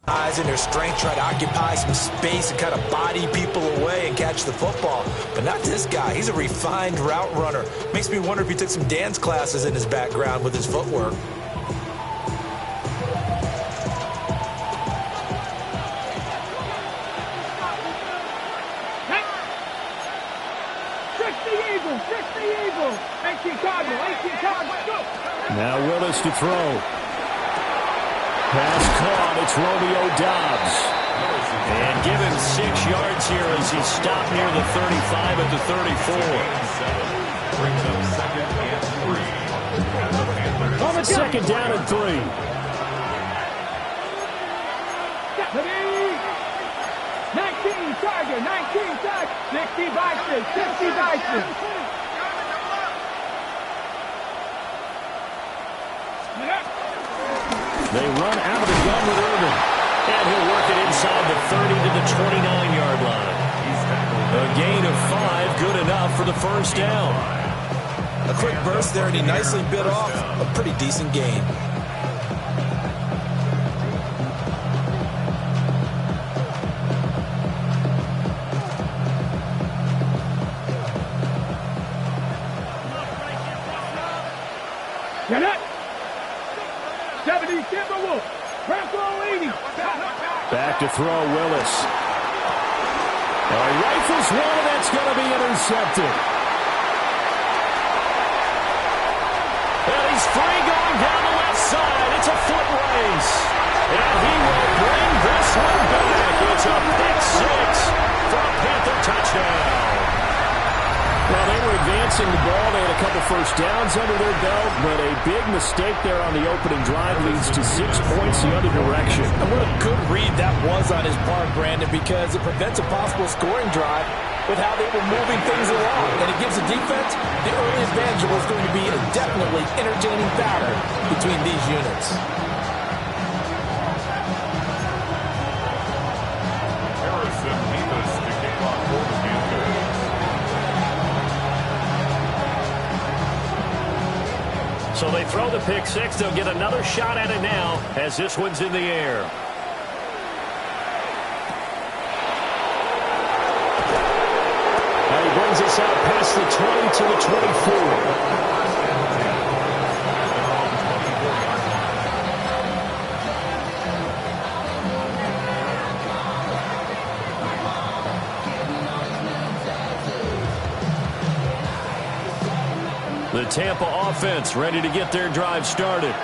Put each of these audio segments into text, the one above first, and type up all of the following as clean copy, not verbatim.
In their strength, try to occupy some space and kind of body people away and catch the football. But not this guy. He's a refined route runner. Makes me wonder if he took some dance classes in his background with his footwork. Now Willis to throw. Pass caught. It's Romeo Doubs. And give him 6 yards here as he's stopped near the 35 at the 34. Brings up second and 3. Second down and 3. 19 target, 19 target. 60 Bison, 60 Bison. They run out of the gun with Irvin. And he'll work it inside the 30 to the 29-yard line. A gain of 5, good enough for the first down. A quick burst there, and he nicely bit off a pretty decent gain. Get it! 70 Timberwolves. Franco 80. Back to throw, Willis. Rifles one, and that's going to be intercepted. And he's free going down the left side. It's a foot race. And he will bring this one back. It's a pick 6 for a Panther touchdown. Well, they were advancing the ball. They had a couple first downs under their belt, but a big mistake there on the opening drive leads to 6 points the other direction. And what a good read that was on his part, Brandon, because it prevents a possible scoring drive with how they were moving things along. And it gives the defense the early advantage of what's going to be a definitely entertaining battle between these units. So they throw the pick 6. They'll get another shot at it now as this one's in the air. And he brings us out past the 20 to the 24. The Tampa offense ready to get their drive started.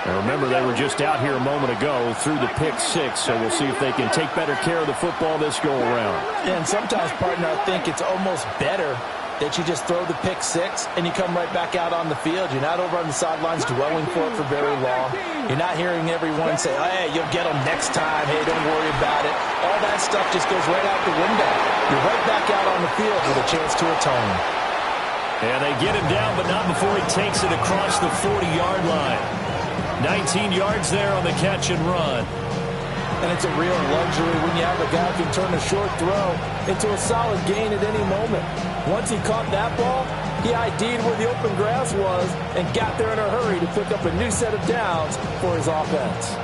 And remember, they were just out here a moment ago through the pick 6, so we'll see if they can take better care of the football this go-around. And sometimes, partner, I think it's almost better that you just throw the pick 6 and you come right back out on the field. You're not over on the sidelines dwelling for it for very long. You're not hearing everyone say, oh, hey, you'll get them next time. Hey, don't worry about it. All that stuff just goes right out the window. You're right back out on the field with a chance to atone. And they get him down, but not before he takes it across the 40-yard line. 19 yards there on the catch and run. And it's a real luxury when you have a guy who can turn a short throw into a solid gain at any moment. Once he caught that ball, he ID'd where the open grass was and got there in a hurry to pick up a new set of downs for his offense.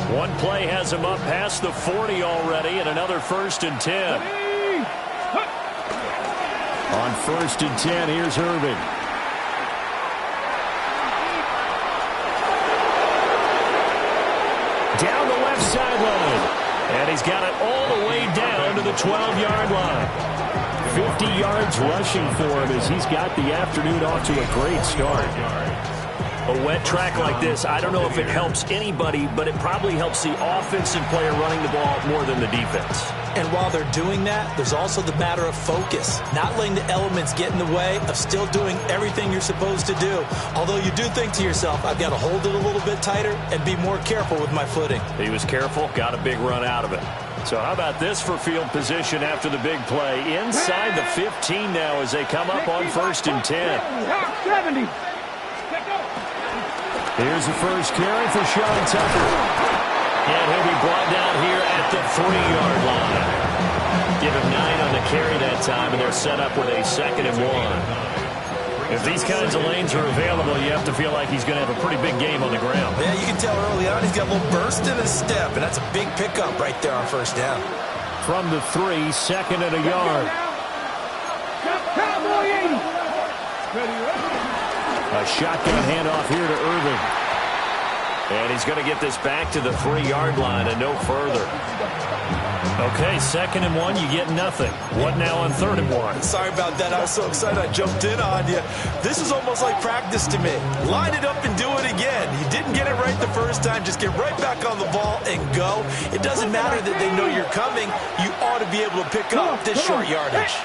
One play has him up past the 40 already, and another 1st and 10. On 1st and 10, here's Irvin. Down the left sideline. And he's got it all the way down to the 12-yard line. 50 yards rushing for him as he's got the afternoon off to a great start. A wet track like this, I don't know if it helps anybody, but it probably helps the offensive player running the ball more than the defense. And while they're doing that, there's also the matter of focus. Not letting the elements get in the way of still doing everything you're supposed to do. Although you do think to yourself, I've got to hold it a little bit tighter and be more careful with my footing. He was careful, got a big run out of it. So how about this for field position after the big play? Inside the 15 now as they come up on 1st and 10. 70. Here's the first carry for Sean Tucker. And he'll be brought down here at the 3-yard line. Give him 9 on the carry that time, and they're set up with a 2nd and 1. If these kinds of lanes are available, you have to feel like he's going to have a pretty big game on the ground. Yeah, you can tell early on he's got a little burst in his step, and that's a big pickup right there on first down. From the 3, 2nd and a yard. A shotgun handoff here to Irving. And he's going to get this back to the 3-yard line and no further. Okay, 2nd and 1, you get nothing. What now on 3rd and 1? Sorry about that. I was so excited I jumped in on you. This is almost like practice to me. Line it up and do it again. You didn't get it right the first time. Just get right back on the ball and go. It doesn't matter that they know you're coming. You ought to be able to pick up this short yardage.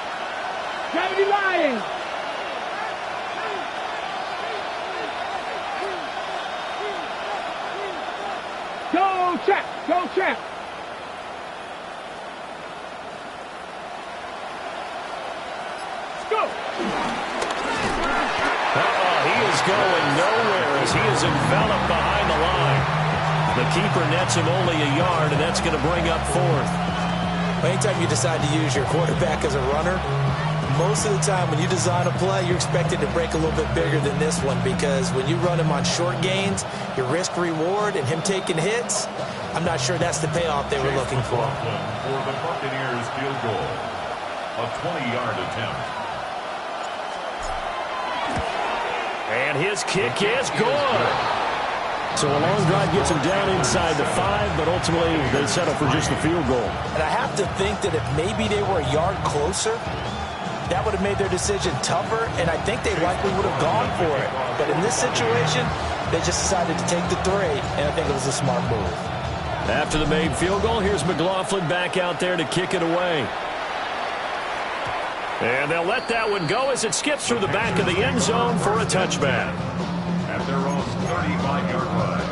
70 Lions. Go check. Go check. Go. He is going nowhere as he is enveloped behind the line. The keeper nets him only a yard, and that's going to bring up 4th. Anytime you decide to use your quarterback as a runner, most of the time when you design a play, you're expected to break a little bit bigger than this one, because when you run him on short gains, your risk-reward and him taking hits, I'm not sure that's the payoff they were looking for. For the Buccaneers field goal, a 20-yard attempt. And his kick is good. So a long drive gets him down inside the 5, but ultimately they settle for just the field goal. And I have to think that if maybe they were a yard closer, that would have made their decision tougher, and I think they likely would have gone for it. But in this situation, they just decided to take the 3, and I think it was a smart move. After the made field goal, here's McLaughlin back out there to kick it away. And they'll let that one go as it skips through the back of the end zone for a touchback. At their own 35-yard line.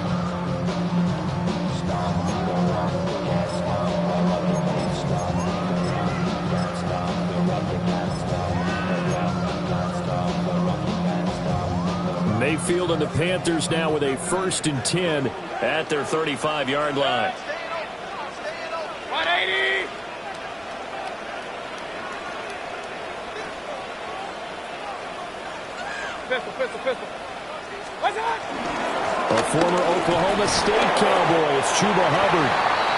Mayfield and the Panthers now with a 1st and 10 at their 35-yard line. 180. Pistol. What's that? A former Oklahoma State Cowboy, it's Chuba Hubbard.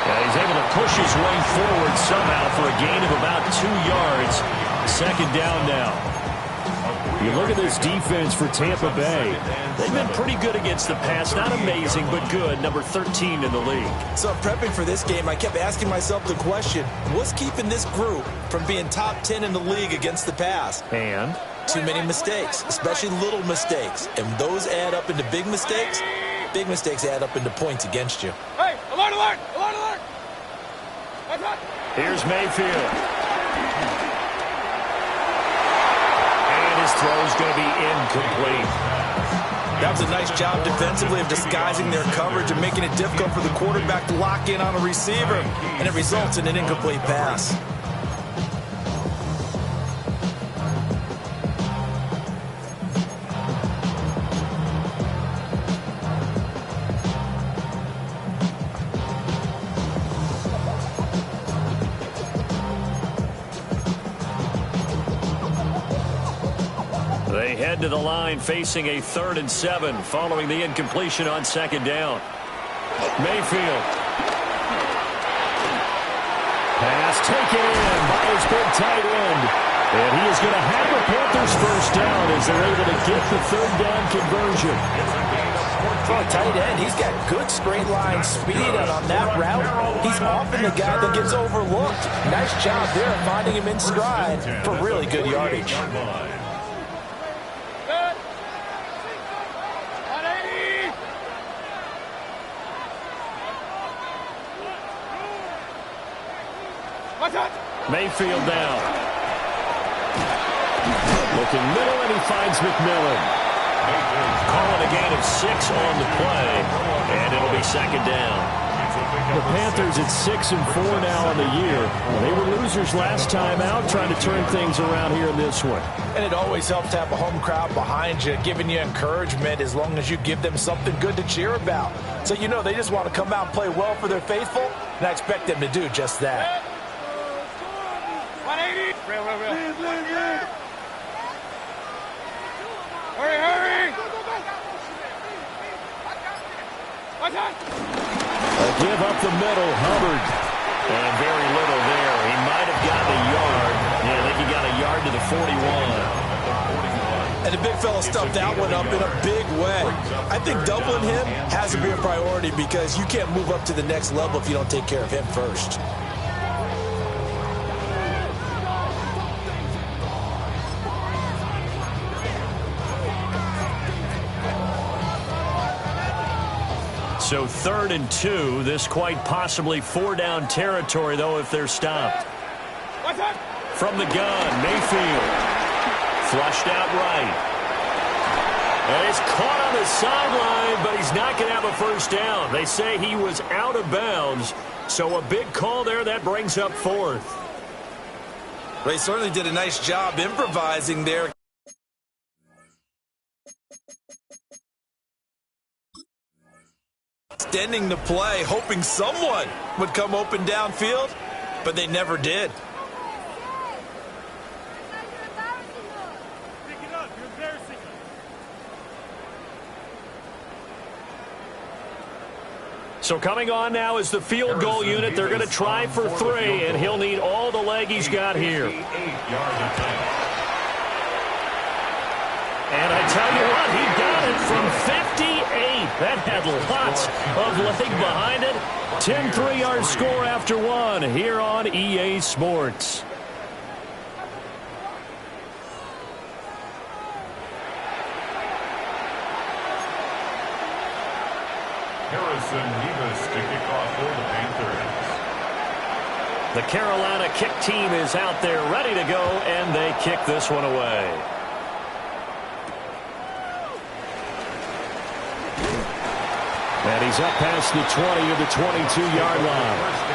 And he's able to push his way forward somehow for a gain of about 2 yards. 2nd down now. You look at this defense for Tampa Bay. They've been pretty good against the pass. Not amazing, but good. Number 13 in the league. So prepping for this game, I kept asking myself the question, what's keeping this group from being top 10 in the league against the pass? And too many mistakes, especially little mistakes. And those add up into big mistakes. Big mistakes add up into points against you. Hey, alert, alert, alert, alert. What's that? Here's Mayfield. His throw is going to be incomplete. That was a nice job defensively of disguising their coverage and making it difficult for the quarterback to lock in on a receiver, and it results in an incomplete pass. They head to the line facing a 3rd and 7 following the incompletion on 2nd down. Mayfield. Pass taken in by his big tight end. And he is going to have the Panthers 1st down as they're able to get the 3rd down conversion. For a tight end, he's got good straight line speed, and on that route, he's often the guy that gets overlooked. Nice job there finding him in stride for really good yardage. Mayfield down. Looking middle, and he finds McMillan. Calling a gain of 6 on the play, and it'll be 2nd down. The Panthers at 6-4 now on the year. They were losers last time out, trying to turn things around here in this one. And it always helps to have a home crowd behind you, giving you encouragement as long as you give them something good to cheer about. So you know they just want to come out and play well for their faithful, and I expect them to do just that. 180. Real. A give up the middle, Hubbard. And very little there. He might have gotten a yard. Yeah, I think he got a yard to the 41. And the big fella stuffed that one up in a big way. I think doubling him has to be a priority because you can't move up to the next level if you don't take care of him first. So 3rd and 2. This quite possibly 4-down territory, though, if they're stopped. From the gun, Mayfield. Flushed out right. And it's caught on the sideline, but he's not going to have a first down. They say he was out of bounds. So a big call there. That brings up 4th. They certainly did a nice job improvising there. Extending the play, hoping someone would come open downfield, but they never did. So coming on now is the field goal unit. They're going to try for 3, and he'll need all the leg he's got here. And I tell you what, he got it from 58. That had lots of leg behind it. 10 3-yard score after 1 here on EA Sports. To kick off for the Panthers. The Carolina kick team is out there ready to go, and they kick this one away. And he's up past the 20 of the 22-yard line.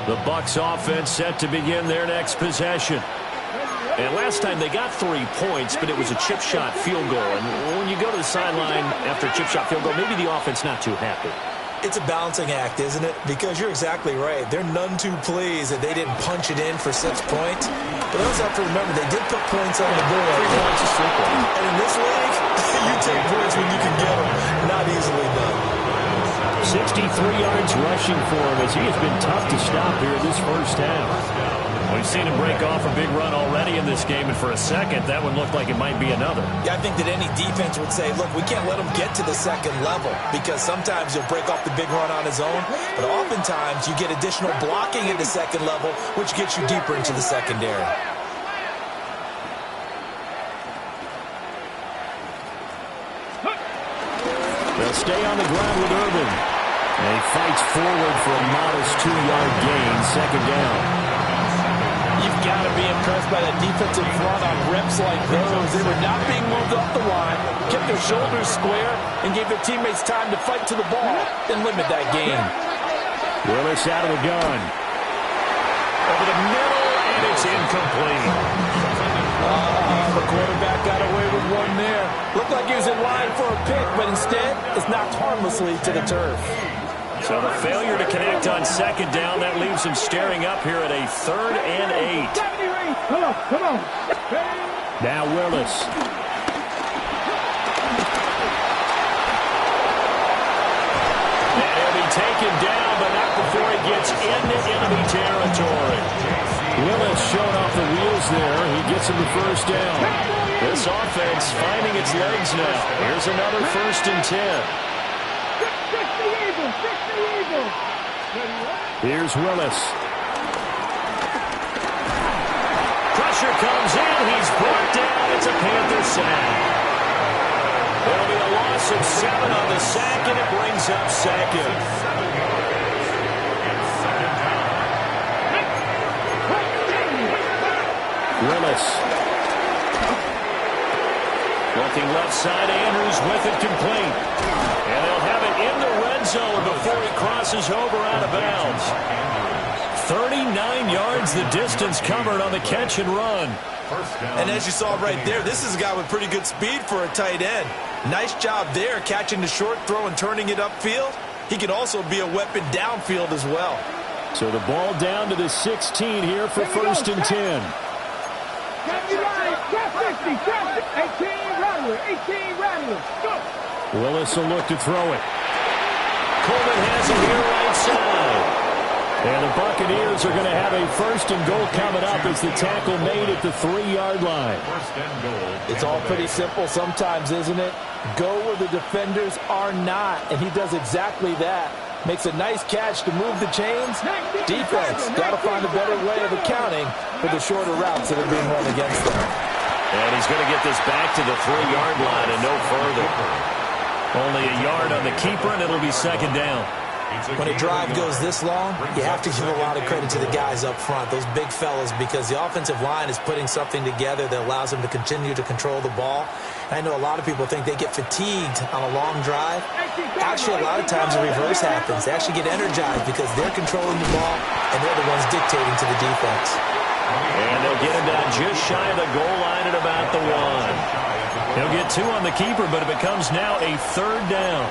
The Bucs offense set to begin their next possession. And last time they got 3 points, but it was a chip shot field goal. And when you go to the sideline after a chip shot field goal, maybe the offense not too happy. It's a balancing act, isn't it? Because you're exactly right. They're none too pleased that they didn't punch it in for 6 points. But I also have to remember they did put points on the board. 3 points is 3 points. And in this league, you take points when you can get them. Not easily done. 63 yards rushing for him as he has been tough to stop here this first half. We've seen him break off a big run already in this game, and for a second, that one looked like it might be another. Yeah, I think that any defense would say, look, we can't let him get to the second level because sometimes he'll break off the big run on his own, but oftentimes you get additional blocking at the second level, which gets you deeper into the secondary. They'll stay on the ground with Urban. And he fights forward for a modest 2-yard gain, second down. You've got to be impressed by that defensive front on reps like those. They were not being moved off the line, kept their shoulders square, and gave their teammates time to fight to the ball and limit that gain. Willis out of the gun. Over the middle, and it's incomplete. The quarterback got away with one there. Looked like he was in line for a pick, but instead, it's knocked harmlessly to the turf. So the failure to connect on second down, that leaves him staring up here at a 3rd and 8. Come on. Now Willis. And he'll be taken down, but not before he gets into enemy territory. Willis showing off the wheels there. He gets him the first down. This offense finding its legs now. Here's another 1st and 10. Here's Willis. Pressure comes in. He's brought down. It's a Panther sack. There'll be a loss of 7 on the sack, and it brings up 2nd. Willis. Looking left side, Andrews with it complete. And they'll have it in the red zone before he crosses over out of bounds. 39 yards the distance covered on the catch and run. And as you saw right there, this is a guy with pretty good speed for a tight end. Nice job there, catching the short throw and turning it upfield. He can also be a weapon downfield as well. So the ball down to the 16 here for 1st and 10. 18 Rattler. Willis will look to throw it. Coleman has it here right side. And the Buccaneers are going to have a 1st and goal coming up as the tackle made at the 3-yard line. It's all pretty simple sometimes, isn't it? Go where the defenders are not, and he does exactly that. Makes a nice catch to move the chains. Defense got to find a better way of accounting for the shorter routes that are being run against them. And he's going to get this back to the 3-yard line and no further. Only a yard on the keeper, and it'll be 2nd down. When a drive goes this long, you have to give a lot of credit to the guys up front, those big fellas, because the offensive line is putting something together that allows them to continue to control the ball. I know a lot of people think they get fatigued on a long drive. Actually, a lot of times the reverse happens. They actually get energized because they're controlling the ball, and they're the ones dictating to the defense. And they'll get him down just shy of the goal line at about the 1. He'll get 2 on the keeper, but it becomes now a 3rd down.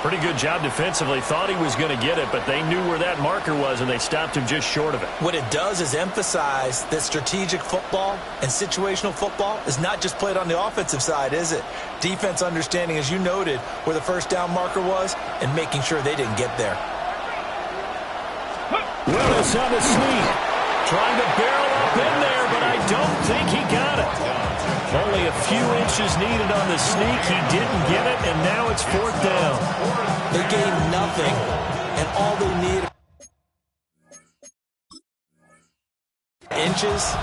Pretty good job defensively. Thought he was going to get it, but they knew where that marker was, and they stopped him just short of it. What it does is emphasize that strategic football and situational football is not just played on the offensive side, is it? Defense understanding, as you noted, where the 1st down marker was and making sure they didn't get there. Willis on the sneak. Trying to barrel up in there, but I don't think he got it. Only a few inches needed on the sneak. He didn't get it, and now it's 4th down. They gained nothing, and all they need inches.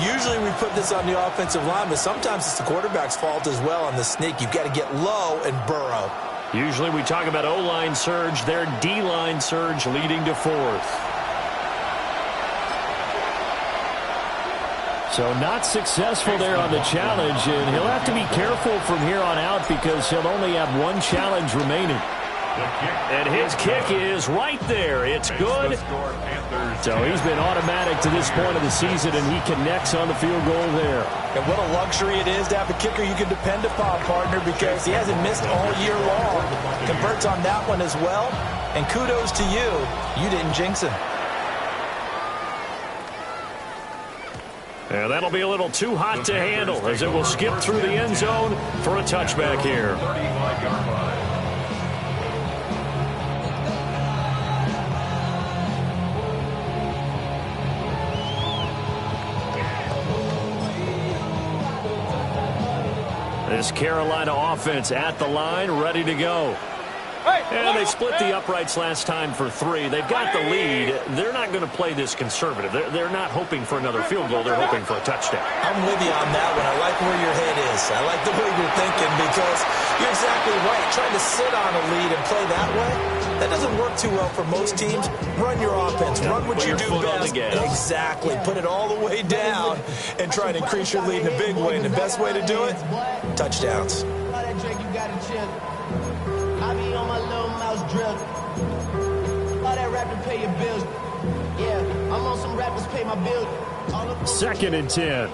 Usually we put this on the offensive line, but sometimes it's the quarterback's fault as well on the sneak. You've got to get low and burrow. Usually we talk about O-line surge, their D-line surge leading to 4th. So not successful there on the challenge, and he'll have to be careful from here on out because he'll only have 1 challenge remaining. And his kick is right there. It's good. So he's been automatic to this point of the season, and he connects on the field goal there. And what a luxury it is to have a kicker you can depend upon, partner, because he hasn't missed all year long. Converts on that one as well. And kudos to you. You didn't jinx him. And that'll be a little too hot to handle as it will skip through the end zone for a touchback here. This Carolina offense at the line, ready to go. And they split the uprights last time for 3. They've got the lead. They're not going to play this conservative. They're not hoping for another field goal. They're hoping for a touchdown. I'm with you on that one. I like where your head is. I like the way you're thinking because you're exactly right. Trying to sit on a lead and play that way, that doesn't work too well for most teams. Run your offense. Run what you do best. Exactly. Put it all the way down and try and increase your lead in a big way. And the best way to do it, touchdowns. I be on my little mouse drill. All that rapping pay your bills. Yeah, I'm on some rappers pay my bills. 2nd and 10.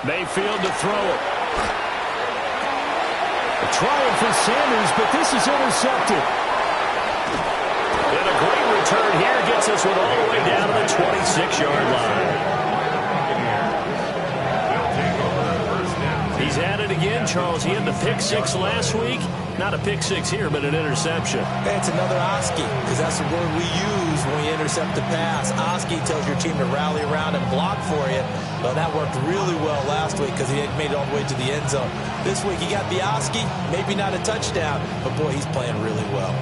Mayfield to throw it. A trial for Sanders, but this is intercepted. And a great return here gets us all the way down to the 26-yard line. He's at it again, Charles. He had the pick 6 last week. Not a pick 6 here, but an interception. Hey, it's another Oski, because that's the word we use when we intercept the pass. Oski tells your team to rally around and block for you. Well, that worked really well last week because he had made it all the way to the end zone. This week he got the Oski, maybe not a touchdown, but boy, he's playing really well.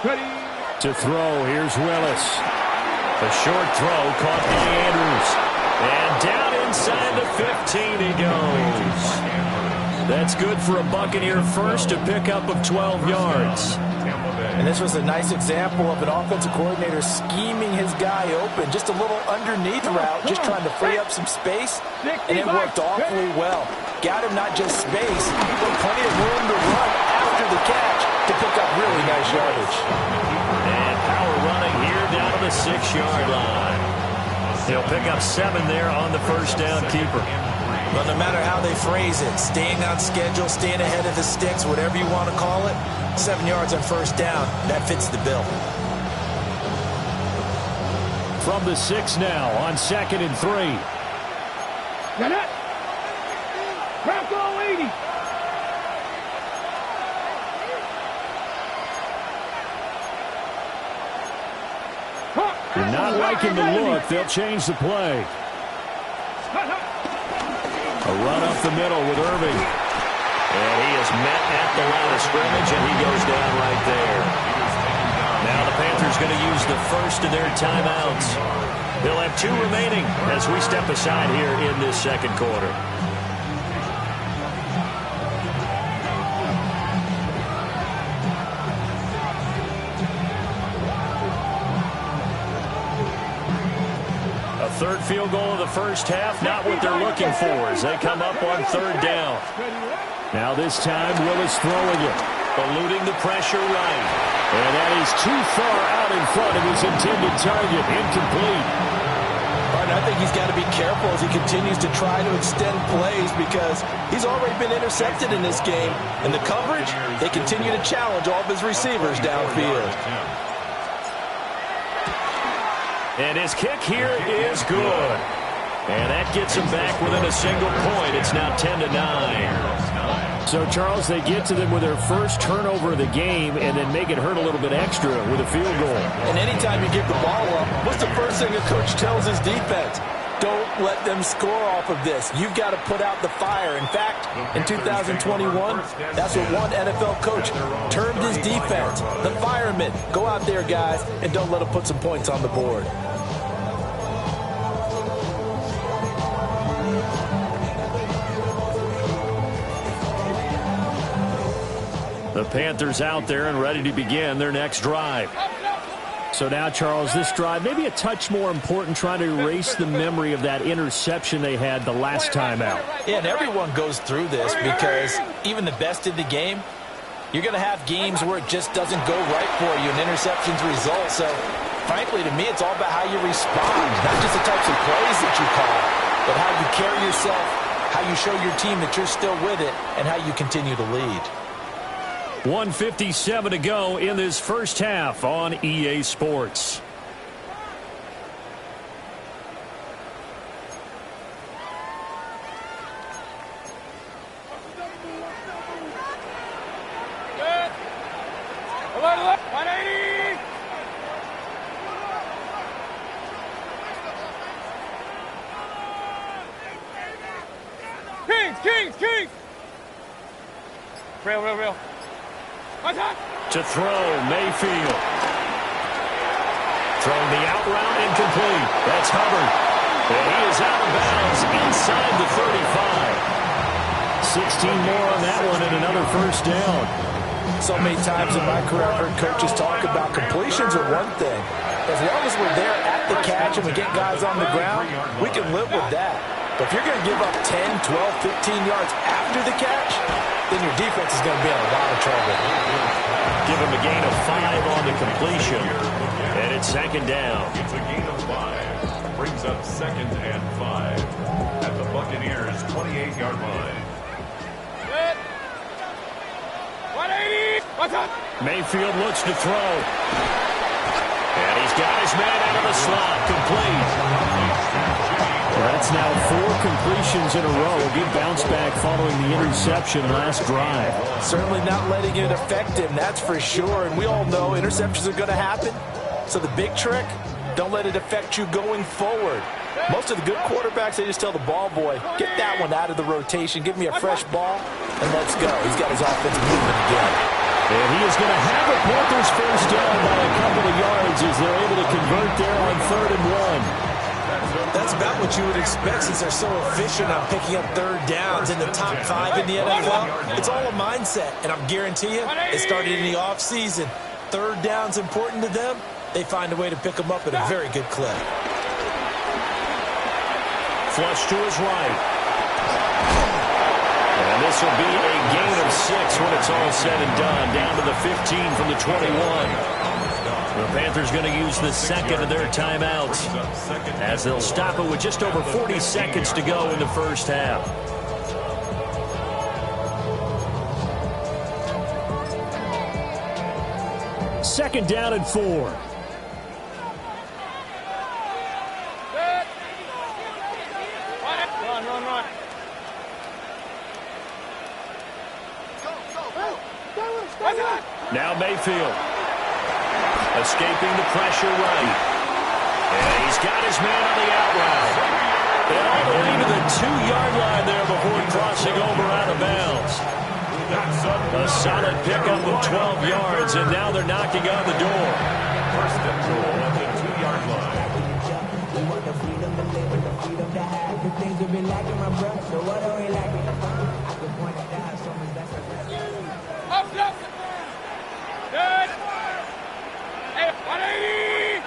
Ready. To throw, here's Willis. A short throw caught by Andrews. And down inside the 15 he goes. That's good for a Buccaneer first, a pickup of 12 yards. And this was a nice example of an offensive coordinator scheming his guy open. Just a little underneath route, just trying to free up some space, and it worked awfully well. Got him not just space, but plenty of room to run after the catch to pick up really nice yardage. And power running here down to the 6-yard line. He'll pick up 7 there on the first down keeper. But no matter how they phrase it, staying on schedule, staying ahead of the sticks, whatever you want to call it, 7 yards on first down, that fits the bill. From the 6 now on 2nd and 3. Get it. Bronco 80. You're not liking the look. They'll change the play. A run up the middle with Irving. And he is met at the line of scrimmage, and he goes down right there. Now the Panthers going to use the first of their timeouts. They'll have 2 remaining as we step aside here in this second quarter. Third field goal of the first half, not what they're looking for as they come up on 3rd down. Now this time, Willis throwing it, eluding the pressure right. And that is too far out in front of his intended target, incomplete. And I think he's got to be careful as he continues to try to extend plays because he's already been intercepted in this game. And the coverage, they continue to challenge all of his receivers downfield. And his kick here is good. And that gets him back within a single point. It's now 10-9. So, Charles, they get to them with their first turnover of the game and then make it hurt a little bit extra with a field goal. And anytime you give the ball up, what's the first thing a coach tells his defense? Don't let them score off of this. You've got to put out the fire. In fact, in 2021, that's what one NFL coach termed his defense, the firemen. Go out there, guys, and don't let them put some points on the board. The Panthers out there and ready to begin their next drive. So now, Charles, this drive, maybe a touch more important, trying to erase the memory of that interception they had the last time out. Yeah, and everyone goes through this because even the best in the game, you're going to have games where it just doesn't go right for you and interceptions result. So, frankly, to me, it's all about how you respond, not just the types of plays that you call, but how you carry yourself, how you show your team that you're still with it, and how you continue to lead. 1:57 to go in this first half on EA Sports. Good. 180. Kings. Real. To throw, Mayfield. Throwing the out route, incomplete. That's Hubbard. And he is out of bounds inside the 35. 16 more on that one and another first down. So many times in my career, I've heard coaches talk about completions are one thing. As long as we're there at the catch and we get guys on the ground, we can live with that. But if you're going to give up 10, 12, 15 yards after the catch, then your defense is going to be in a lot of trouble. Give him a gain of 5 on the completion. And it's second down. It's a gain of 5. Brings up 2nd and 5 at the Buccaneers' 28-yard line. Good. 180. What's up? Mayfield looks to throw. And he's got his man out of the slot. Complete. That's now 4 completions in a row. A good bounce back following the interception last drive. Certainly not letting it affect him, that's for sure. And we all know interceptions are going to happen. So the big trick, don't let it affect you going forward. Most of the good quarterbacks, they just tell the ball boy, get that one out of the rotation, give me a fresh ball, and let's go. He's got his offense moving again. And he is going to have a Panthers first down by a couple of yards as they're able to convert there on 3rd and 1. That's about what you would expect since they're so efficient on picking up third downs in the top 5 in the NFL. It's all a mindset, and I'm guarantee you it started in the offseason. Third down's important to them. They find a way to pick them up at a very good clip. Flush to his right. And this will be a gain of 6 when it's all said and done. Down to the 15 from the 21. The Panthers going to use the second of their timeouts as they'll stop it with just over 40 seconds to go in the first half. Second down and 4. Run. Now Mayfield. Escaping the pressure right. And he's got his man on the out route. And all the way to the 2-yard line there before crossing over out of bounds. A solid pickup of 12 yards, and now they're knocking on the door. First and goal at the 2-yard line. We want the freedom to live and the freedom to have. The things we've been lacking, my brother. So what are we lacking? I can point it down, so much that's a Up. Good. Hey, 180.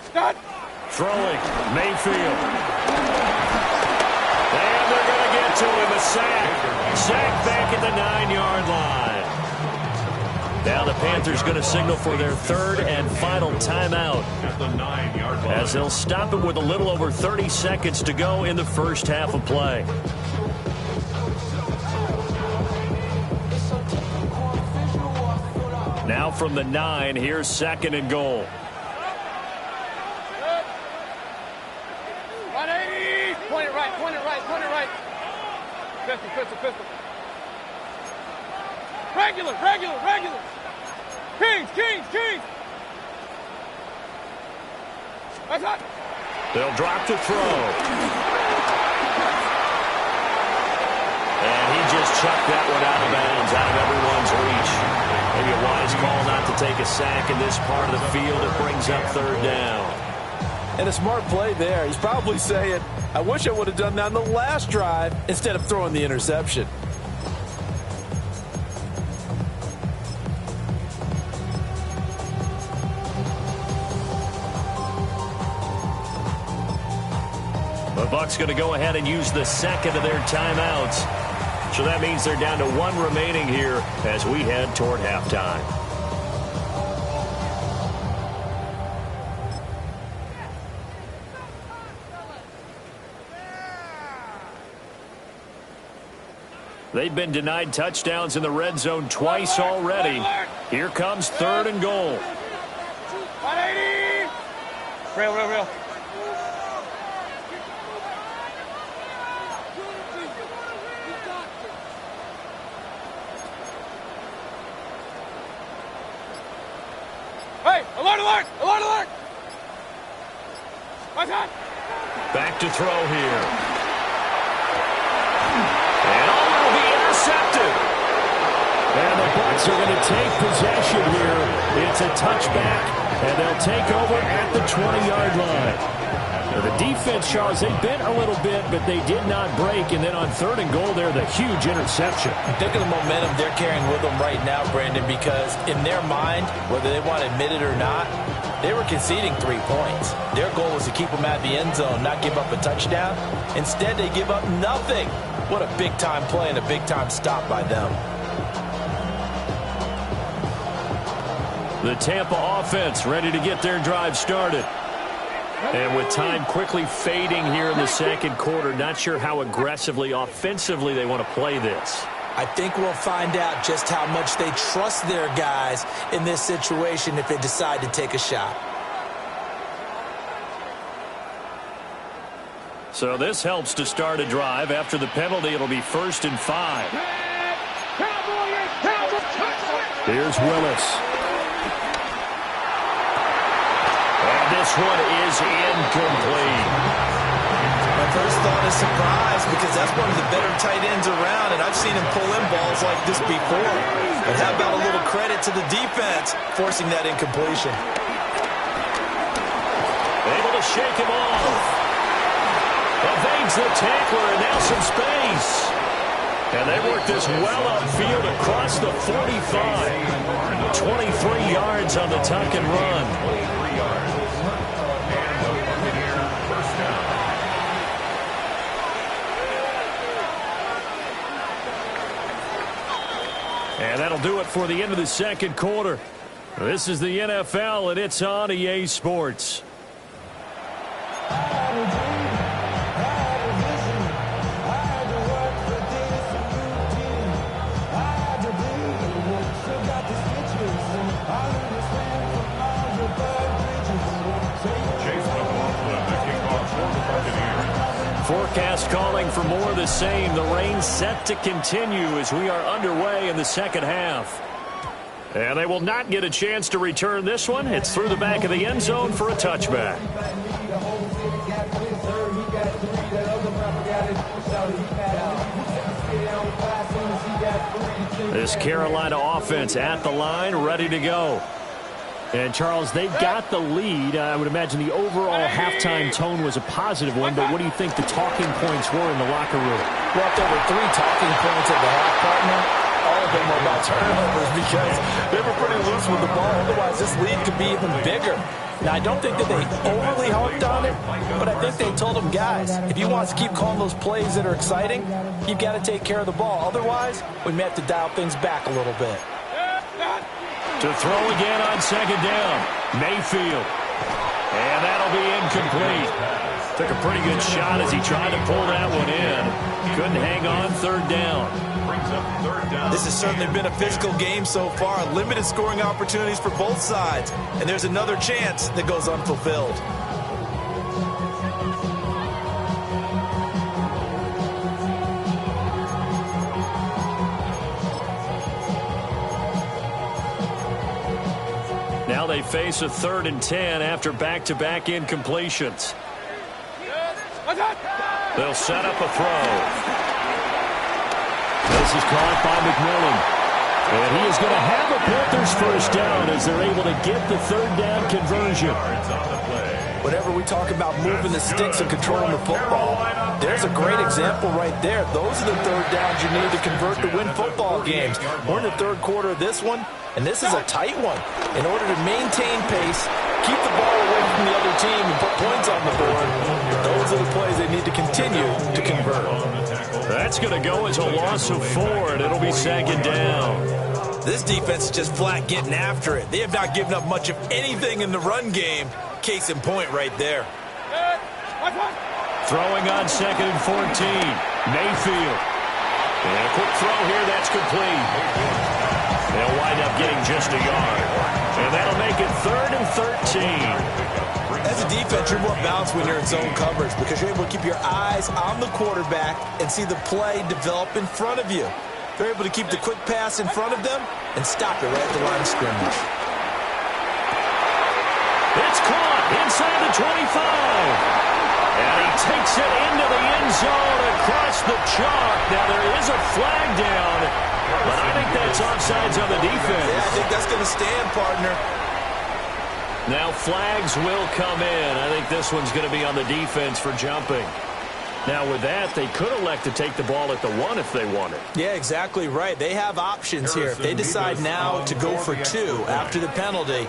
Start. Throwing, Mayfield. And they're going to get to him, a sack. Sack back at the 9-yard line. Now the Panthers going to signal for their third and final timeout At the 9-yard line. as they'll stop it with a little over 30 seconds to go in the first half of play. Now from the 9, here's second and goal. 180. Point it right. Pistol. Regular. Kings. That's hot. They'll drop to throw. And he just chucked that one out of bounds, out of everyone's reach. Maybe a wise call not to take a sack in this part of the field. It brings up third down. And a smart play there. He's probably saying, I wish I would have done that on the last drive instead of throwing the interception. The Bucs going to go ahead and use the second of their timeouts. So that means they're down to 1 remaining here as we head toward halftime. They've been denied touchdowns in the red zone twice already. Here comes third and goal. 180. Real. Hey, alert! What's that? Back to throw here. And all will be intercepted. And the Bucs are going to take possession here. It's a touchback, and they'll take over at the 20-yard line. Now, the defense, Charles, they bent a little bit, but they did not break. And then on third and goal there, the huge interception. Think of the momentum they're carrying with them right now, Brandon, because in their mind, whether they want to admit it or not, they were conceding 3 points. Their goal was to keep them out of the end zone, not give up a touchdown. Instead, they give up nothing. What a big-time play and a big-time stop by them. The Tampa offense ready to get their drive started. And with time quickly fading here in the second quarter, not sure how aggressively, offensively they want to play this. I think we'll find out just how much they trust their guys in this situation if they decide to take a shot. So this helps to start a drive. After the penalty, it'll be 1st and 5. Here's Willis. And this one is incomplete. A First thought is surprise, because that's one of the better tight ends around, and I've seen him pull in balls like this before. But how about a little credit to the defense forcing that incompletion? Able to shake him off. Evades the tackler, and now some space. And they work this well upfield across the 45. 23 yards on the tuck and run. 23 yards. And the Buccaneers first down. And that'll do it for the end of the second quarter. This is the NFL, and it's on EA Sports. Forecast calling for more of the same. The rain set to continue as we are underway in the second half. And they will not get a chance to return this one. It's through the back of the end zone for a touchback. This Carolina offense at the line, ready to go. And, Charles, they've got the lead. I would imagine the overall halftime tone was a positive one, but what do you think the talking points were in the locker room? Well, there were 3 talking points at the half, partner. All of them were about turnovers because they were pretty loose with the ball. Otherwise, this lead could be even bigger. Now, I don't think that they overly harped on it, but I think they told them, guys, if you want to keep calling those plays that are exciting, you've got to take care of the ball. Otherwise, we may have to dial things back a little bit. To throw again on second down. Mayfield. And that'll be incomplete. Took a pretty good shot as he tried to pull that one in. Couldn't hang on third down. This has certainly been a physical game so far. Limited scoring opportunities for both sides. And there's another chance that goes unfulfilled. Now they face a 3rd and 10 after back-to-back incompletions. They'll set up a throw. This is caught by McMillan. And he is going to have a Panthers first down as they're able to get the 3rd down conversion. Whenever we talk about moving the sticks and controlling the football, there's a great example right there. Those are the 3rd downs you need to convert to win football games. We're in the 3rd quarter of this one, and this is a tight one. In order to maintain pace, keep the ball away from the other team, and put points on the board, those are the plays they need to continue to convert. That's going to go as a loss of 4, and it'll be 2nd down. This defense is just flat getting after it. They have not given up much of anything in the run game. Case in point right there. Throwing on 2nd and 14. Mayfield. And a quick throw here, that's complete. They'll wind up getting just a yard. And that'll make it 3rd and 13. As a defense, you're more balanced when you're in zone coverage because you're able to keep your eyes on the quarterback and see the play develop in front of you. They're able to keep the quick pass in front of them and stop it right at the line of scrimmage. It's caught inside the 25. And he takes it into the end zone across the chalk. Now there is a flag down, but I think that's offsides on the defense. Yeah, I think that's going to stand, partner. Now flags will come in. I think this one's going to be on the defense for jumping. Now with that, they could elect to take the ball at the 1 if they wanted. Yeah, exactly right. They have options here. If they decide now to go for 2 after the penalty,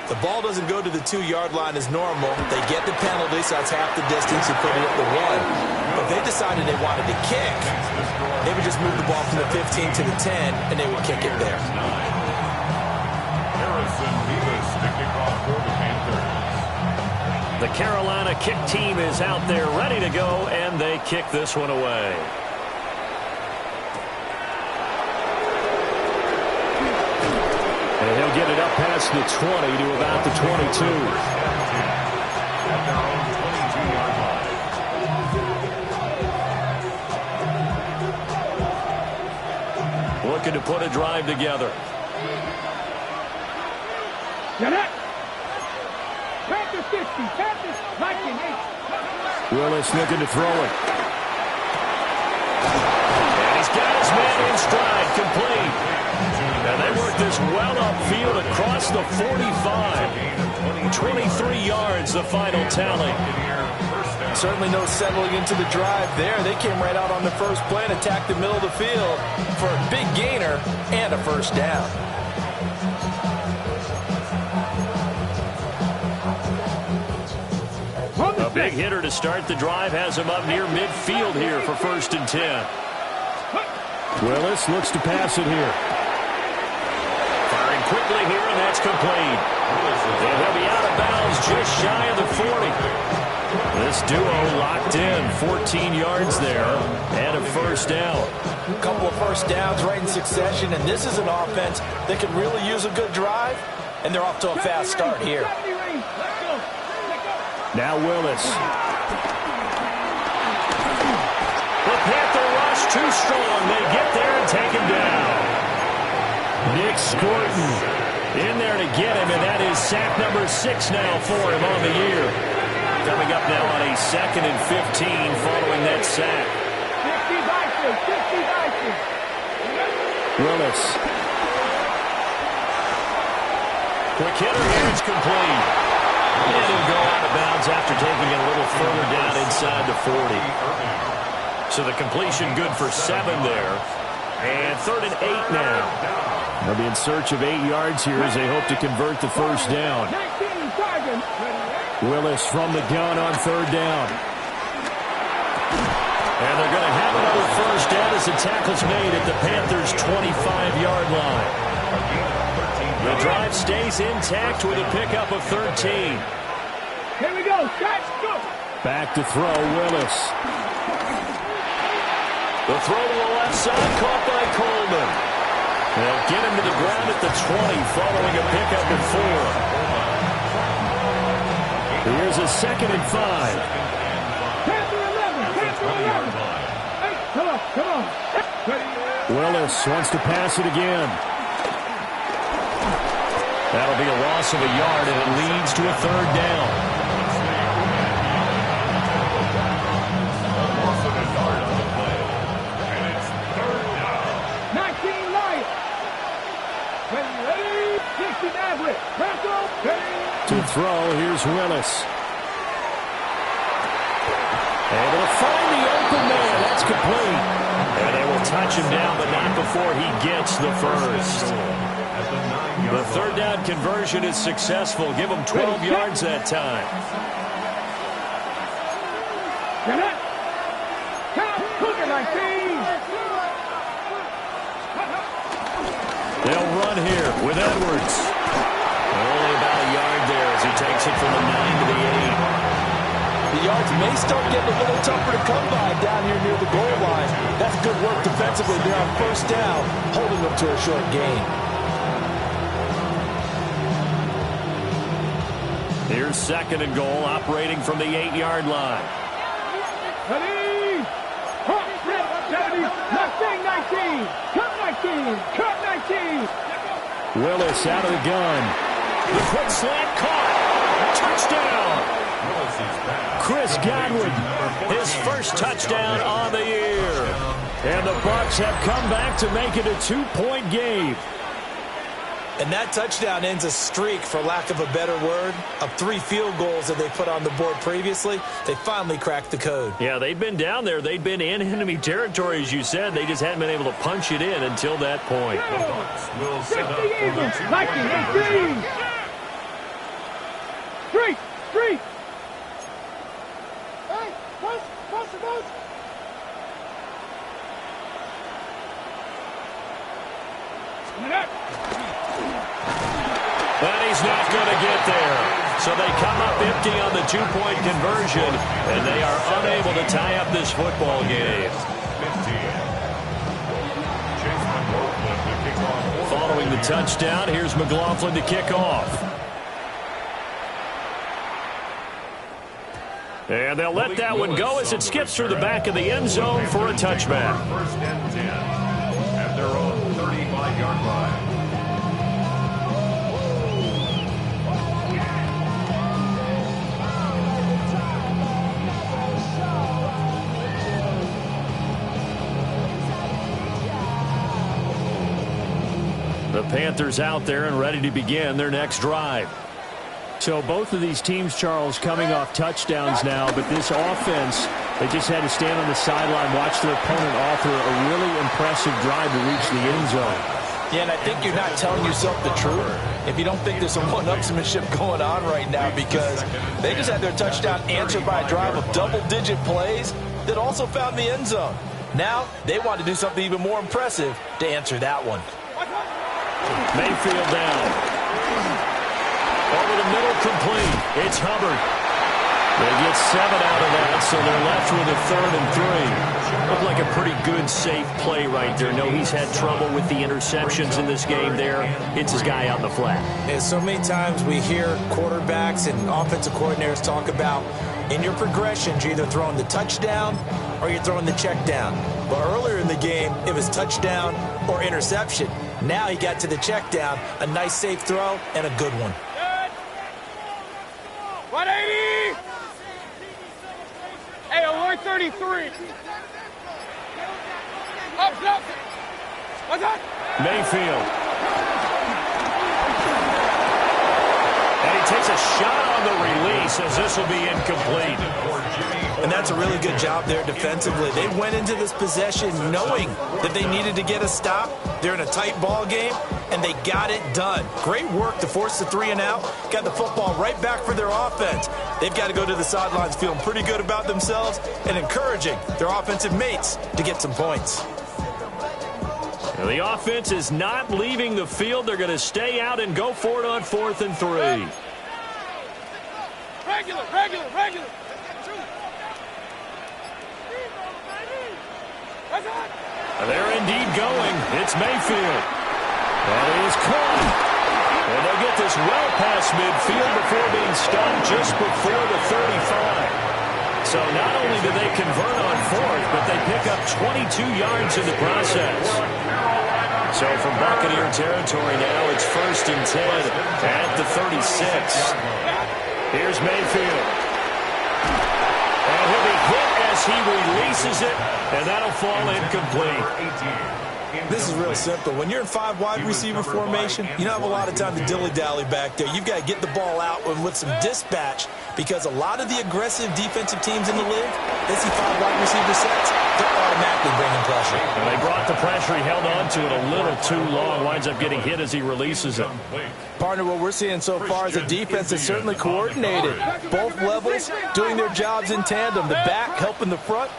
the ball doesn't go to the 2-yard line as normal. They get the penalty, so that's half the distance. You put it at the 1. But if they decided they wanted to kick, they would just move the ball from the 15 to the 10, and they would kick it there. The Carolina kick team is out there ready to go, and they kick this one away. And he'll get it up past the 20 to about the 22. Looking to put a drive together. Get it! Panthers 50, Panthers 98. Willis looking to throw it. And he's got his man in stride, complete. And they work this well upfield across the 45. 23 yards, the final tally. Certainly no settling into the drive there. They came right out on the first play and attacked the middle of the field for a big gainer and a first down. A big hitter to start the drive has him up near midfield here for 1st and 10. Willis looks to pass it here. Firing quickly here, and that's complete. And he'll be out of bounds just shy of the 40. This duo locked in, 14 yards there, and a first down. A couple of first downs right in succession, and this is an offense that can really use a good drive, and they're off to a fast start here. Now Willis. The Panther rush too strong. They get there and take him down. Nick Scorton in there to get him, and that is sack number 6 now for him on the year. Coming up now on a 2nd and 15 following that sack. Willis. Quick hitter here, it's complete. And he'll go out of bounds after taking it a little further down inside the 40. So the completion good for 7 there. And 3rd and 8 now. They'll be in search of 8 yards here as they hope to convert the first down. Willis from the gun on 3rd down. And they're going to have another first down as the tackle's made at the Panthers' 25-yard line. The drive stays intact with a pickup of 13. Here we go. Go. Back to throw, Willis. The throw to the left side, caught by Coleman. They'll get him to the ground at the 20 following a pickup of 4. Here's a 2nd and 5. Panther 11. Panther 11. Hey, come on. Willis wants to pass it again. That'll be a loss of a yard, and it leads to a 3rd down. Loss of a yard on the play. And it's 3rd down. 19 light. Ready. 69 with. Ready. To throw, here's Willis. Able to find the open man. That's complete. And they will touch him down, but not before he gets the first. The 3rd down conversion is successful. Give him 12 yards that time. They'll run here with Edwards. Only about a yard there as he takes it from the 9 to the 8. The yards may start getting a little tougher to come by down here near the goal line. That's good work defensively there on first down, holding them to a short gain. Here's 2nd and goal, operating from the 8-yard line. Ready. 19. Cut 19. Willis out of the gun. The quick slant caught. Touchdown. Chris Godwin, his first touchdown on the year. And the Bucs have come back to make it a 2-point game. And that touchdown ends a streak, for lack of a better word, of 3 field goals that they put on the board previously. They finally cracked the code. Yeah, they'd been down there. They'd been in enemy territory, as you said. They just hadn't been able to punch it in until that point. The Bucs will set up for the 2-point 19. conversion. Three. Hey, what's the most? But he's not going to get there. So they come up empty on the 2-point conversion, and they are unable to tie up this football game. 15. Chase McLaughlin to kick off. Following the touchdown, here's McLaughlin to kick off. And they'll let that one go as it skips through the back of the end zone for a touchback. 1st and 10 at their own 35-yard line. The Panthers out there and ready to begin their next drive. So both of these teams, Charles, coming off touchdowns now, but this offense, they just had to stand on the sideline, watch their opponent author a really impressive drive to reach the end zone. Yeah, and I think you're not telling yourself the truth if you don't think there's some one-upsmanship going on right now, because they just had their touchdown answered by a drive of double-digit plays that also found the end zone. Now they want to do something even more impressive to answer that one. Mayfield down. Over the middle, complete. It's Hubbard. They get 7 out of that, so they're left with a 3rd and 3. Looked like a pretty good, safe play right there. No, he's had trouble with the interceptions in this game there. It's his guy out in the flat. Yeah, so many times we hear quarterbacks and offensive coordinators talk about in your progressions, you're either throwing the touchdown or you're throwing the check down. But earlier in the game, it was touchdown or interception. Now he got to the check down, a nice safe throw, and a good one. 180! Hey, alert 33. Up. What's up? Mayfield. And he takes a shot on the release as this will be incomplete. And that's a really good job there defensively. They went into this possession knowing that they needed to get a stop. They're in a tight ball game, and they got it done. Great work to force the 3 and out. Got the football right back for their offense. They've got to go to the sidelines feeling pretty good about themselves and encouraging their offensive mates to get some points. And the offense is not leaving the field. They're going to stay out and go for it on 4th and 3. Regular. They're indeed going. It's Mayfield. That is caught. And they'll get this well past midfield before being stopped just before the 35. So not only do they convert on 4th, but they pick up 22 yards in the process. So from Buccaneer territory now, it's 1st and 10 at the 36. Here's Mayfield. And he'll be hit as he releases it, and that'll fall incomplete. This is real simple. When you're in 5 wide receiver formation, you don't have a lot of time to dilly-dally back there. You've got to get the ball out with some dispatch, because a lot of the aggressive defensive teams in the league, they see 5 wide receiver sets. They're automatically bringing pressure. And they brought the pressure. He held on to it a little too long. Winds up getting hit as he releases it. Partner, what we're seeing so far is a defense that's certainly coordinated. Both levels doing their jobs in tandem. The back helping the front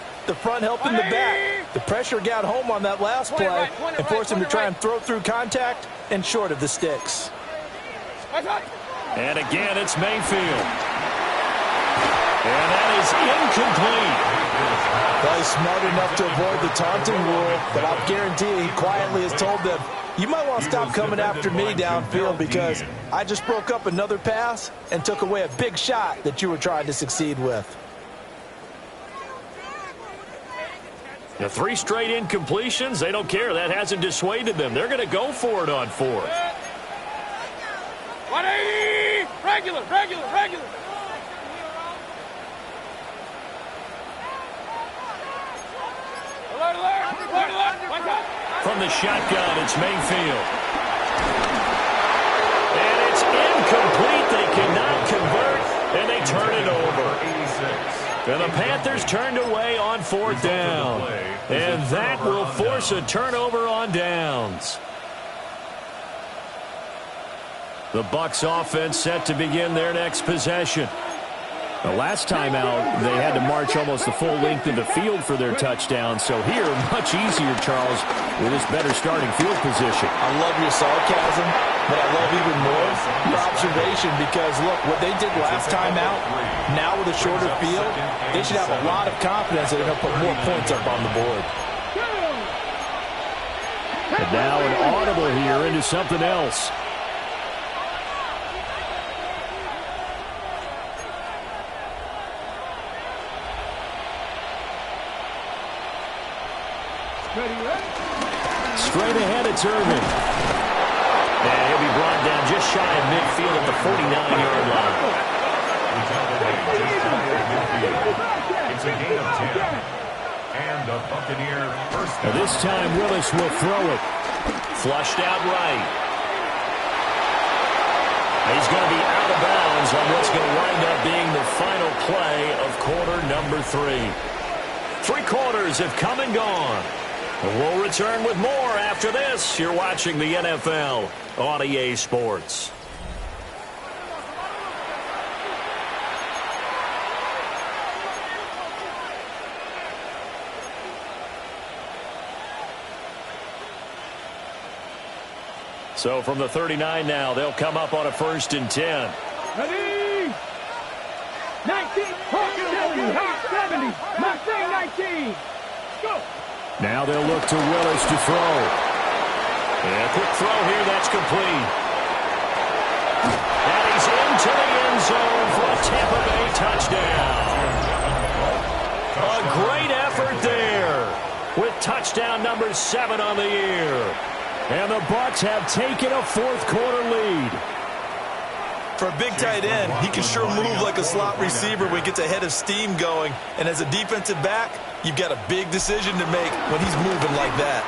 helping the back. The pressure got home on that last play and forced him to try and throw through contact and short of the sticks. And again, it's Mayfield. And that is incomplete. Well, he's smart enough to avoid the taunting rule, but I'll guarantee he quietly has told them, you might want to stop coming after me downfield, because I just broke up another pass and took away a big shot that you were trying to succeed with. The 3 straight incompletions, they don't care. That hasn't dissuaded them. They're going to go for it on 4th. 180! Regular. Alert. From the shotgun, it's Mayfield. And it's incomplete. They cannot convert, and they turn it over. And the Panthers turned away on 4th down. And that will force a turnover on downs. The Bucs offense set to begin their next possession. The last time out, they had to march almost the full length of the field for their touchdown. So here, much easier, Charles, with this better starting field position. I love your sarcasm, but I love even more your observation, because, look, what they did last time out, now with a shorter field, they should have a lot of confidence that they're going to put more points up on the board. And now an audible here into something else. Straight ahead, it's Irvin. And he'll be brought down just shy of midfield at the 49-yard line. It's a gain of 10. And a Buccaneer first down. This time, Willis will throw it. Flushed out right. He's going to be out of bounds on what's going to wind up being the final play of quarter number 3. 3 quarters have come and gone. And we'll return with more after this. You're watching the NFL on EA Sports. So from the 39 now, they'll come up on a 1st and 10. Ready? 19, 70, Mustang 19. Go. Now they'll look to Willis to throw. And a quick throw here, that's complete. And he's into the end zone for a Tampa Bay touchdown. A great effort there with touchdown number 7 on the year. And the Bucs have taken a 4th quarter lead. For a big tight end, he can sure move like a slot receiver when he gets a head of steam going. And as a defensive back, you've got a big decision to make when he's moving like that.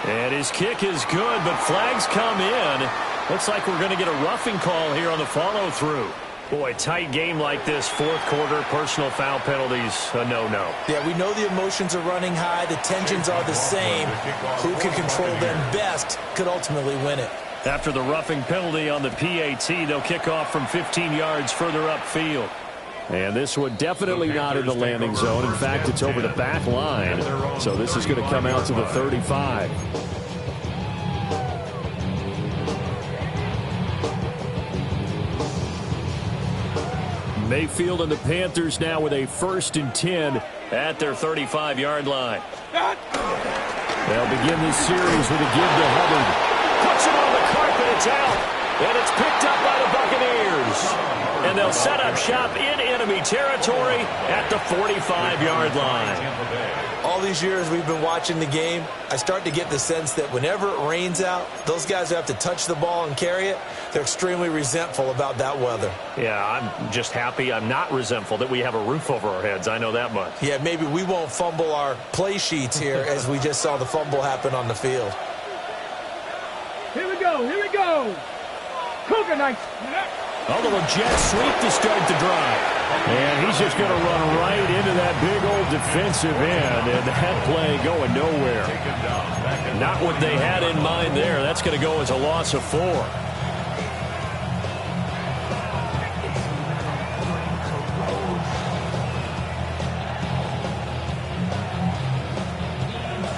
And his kick is good, but flags come in. Looks like we're going to get a roughing call here on the follow-through. Boy, tight game like this, 4th quarter, personal foul penalties, a no-no. Yeah, we know the emotions are running high. The tensions are the same. Who can control them best could ultimately win it. After the roughing penalty on the PAT, they'll kick off from 15 yards further upfield. And this one definitely not in the landing zone. In fact, it's over the back line. So this is going to come out to the 35. Mayfield and the Panthers now with a 1st and 10 at their 35-yard line. They'll begin this series with a give to Hubbard. Puts it on the carpet, it's out. And it's picked up by the Buccaneers. And they'll set up shop in enemy territory at the 45-yard line. All these years we've been watching the game, I start to get the sense that whenever it rains out, those guys who have to touch the ball and carry it, they're extremely resentful about that weather. Yeah, I'm just happy I'm not resentful that we have a roof over our heads. I know that much. Yeah, maybe we won't fumble our play sheets here as we just saw the fumble happen on the field. Here we go. Cougar Knights. A little jet sweep to start the drive. And he's just going to run right into that big old defensive end. And that play going nowhere. Not what they had in mind there. That's going to go as a loss of 4.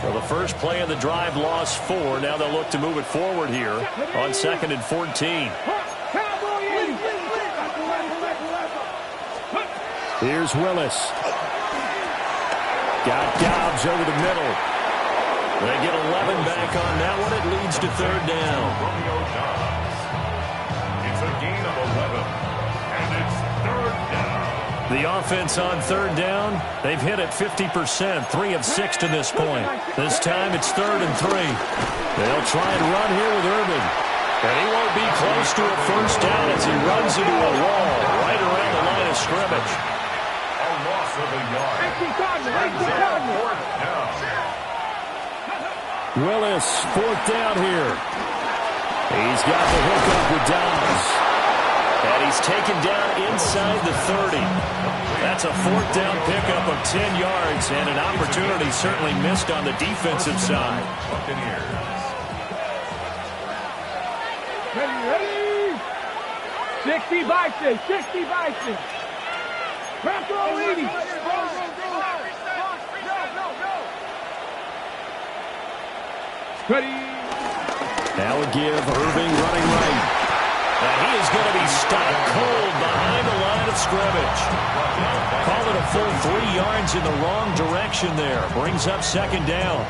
So the first play of the drive, lost 4. Now they'll look to move it forward here on 2nd and 14. Here's Willis. Got Dobbs over the middle. They get 11 back on that one. It leads to 3rd down. It's a gain of 11, and it's 3rd down. The offense on 3rd down, they've hit it 50%, 3 of 6 to this point. This time it's 3rd and 3. They'll try and run here with Urban. And he won't be close to a 1st down as he runs into a wall right around the line of scrimmage. Loss of a yard. Willis, 4th down here. He's got the hook up with Dobbs. And he's taken down inside the 30. That's a 4th down pickup of 10 yards and an opportunity certainly missed on the defensive side. Buccaneers. Ready? 60 by 6, 60 by 6. Crack all 80. Ready. Now a give, Irving running right. And he is going to be stopped cold behind the line of scrimmage. Call it a full 3 yards in the wrong direction there. Brings up 2nd down.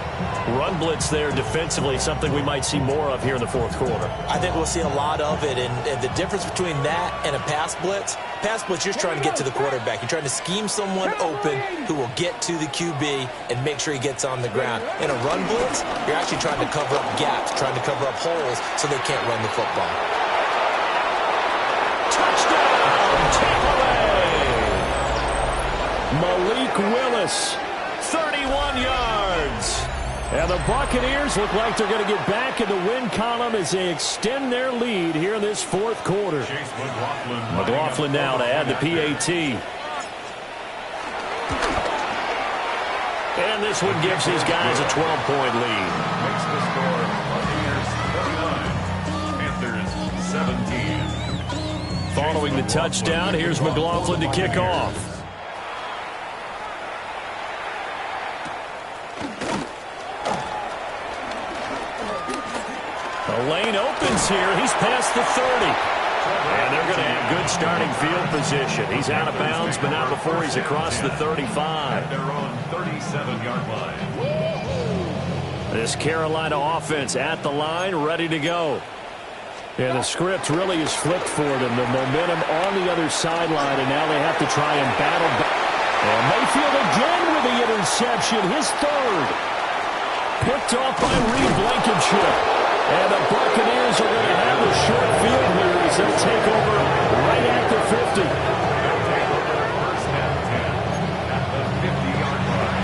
Run blitz there defensively, something we might see more of here in the 4th quarter. I think we'll see a lot of it, and the difference between that and a pass blitz, you're trying to get to the quarterback. You're trying to scheme someone open who will get to the QB and make sure he gets on the ground. In a run blitz, you're actually trying to cover up gaps, trying to cover up holes so they can't run the football. Touchdown, Tampa Bay! Malik Willis. 31 yards. And the Buccaneers look like they're going to get back in the win column as they extend their lead here in this fourth quarter. McLaughlin now to add the PAT. And this one gives his guys a 12-point lead. Makes the score Buccaneers 39, Panthers 17. Following the touchdown, here's McLaughlin to kick off. The lane opens here. He's past the 30. And they're going to have good starting field position. He's out of bounds, but not before he's across the 35. At their own 37-yard line. This Carolina offense at the line, ready to go. And the script really is flipped for them. The momentum on the other sideline, and now they have to try and battle back. And Mayfield again with the interception, his third. Picked off by Reed Blankenship. And the Buccaneers are going to have the short field here as they'll take over right at the 50. First and 10 at the 50-yard line.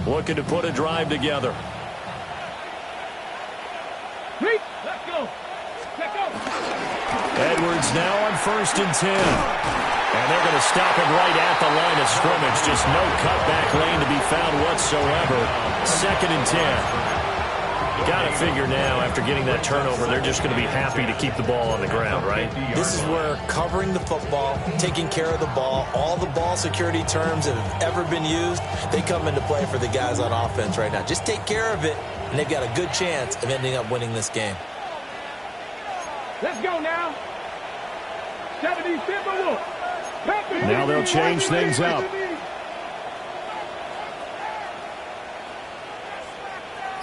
Looking to put a drive together. Let's go. Let's go. Edwards now on 1st and 10. And they're going to stop him right at the line of scrimmage. Just no cutback lane to be found whatsoever. 2nd and 10. Got to figure now, after getting that turnover, they're just going to be happy to keep the ball on the ground, right? This is where covering the football, taking care of the ball, all the ball security terms that have ever been used, they come into play for the guys on offense right now. Just take care of it, and they've got a good chance of ending up winning this game. Let's go now. 70 Timberwolves. Now they'll change things up.